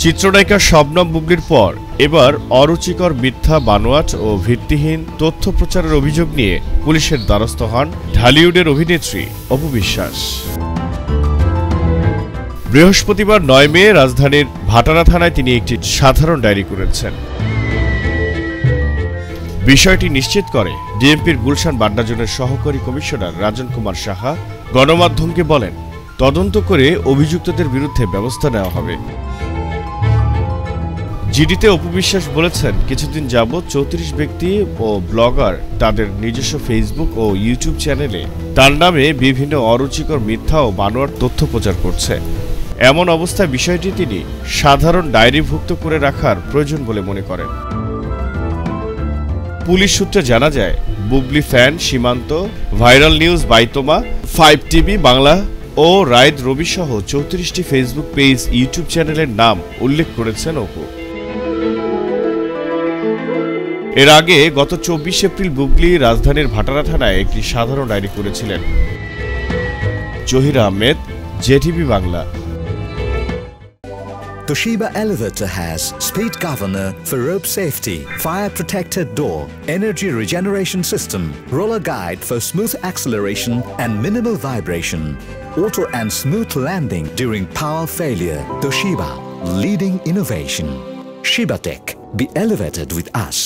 চিত্রনায়িকা শবনম বুবলির পর এবার অরুচিকর মিথ্যা বানোয়াট ও ভিত্তিহীন তথ্য প্রচারের অভিযোগ নিয়ে পুলিশের দ্বারস্থ হন ঢালিউডের অভিনেত্রী অপু বিশ্বাস। বৃহস্পতিবার ৯ মে রাজধানীর ভাটারা থানায় তিনি একটি সাধারণ ডায়েরি করেছেন। বিষয়টি নিশ্চিত করে ডিএমপির গুলশান বাড্ডা জোনের সহকারী কমিশনার রাজন কুমার সাহা গণমাধ্যমকে বলেন, তদন্ত করে অভিযুক্তদের বিরুদ্ধে ব্যবস্থা নেওয়া হবে। জিডিতে অপু বিশ্বাস বলেছেন, কিছুদিন যাবৎ ৩৪ ব্যক্তি ও ব্লগার তাদের নিজস্ব ফেসবুক ও ইউটিউব চ্যানেলে তার নামে বিভিন্ন অরুচিকর মিথ্যা ও বানোয়াট তথ্য প্রচার করছে। এমন অবস্থায় বিষয়টি তিনি সাধারণ ডায়েরিভুক্ত করে রাখার প্রয়োজন বলে মনে করেন। পুলিশ সূত্রে জানা যায়, বুবলি ফ্যান সীমান্ত, ভাইরাল নিউজ বাইতোমা, 5 টিভি বাংলা ও রায়দ রবি সহ ৩৪টি ফেসবুক পেজ, ইউটিউব চ্যানেলের নাম উল্লেখ করেছেন অপু। এর আগে গত ২৪ এপ্রিল বুবলি রাজধানীর ভাটারা থানায় একটি সাধারণ ডায়েরি করেছিলেন। Zahir Ahmed, JTV Bangla. Toshiba Elevator has speed governor for rope safety, fire protected door, energy regeneration system, roller guide for smooth acceleration and minimal vibration, auto and smooth landing during power failure. Toshiba, leading innovation. Shiba Tech, be elevated with us.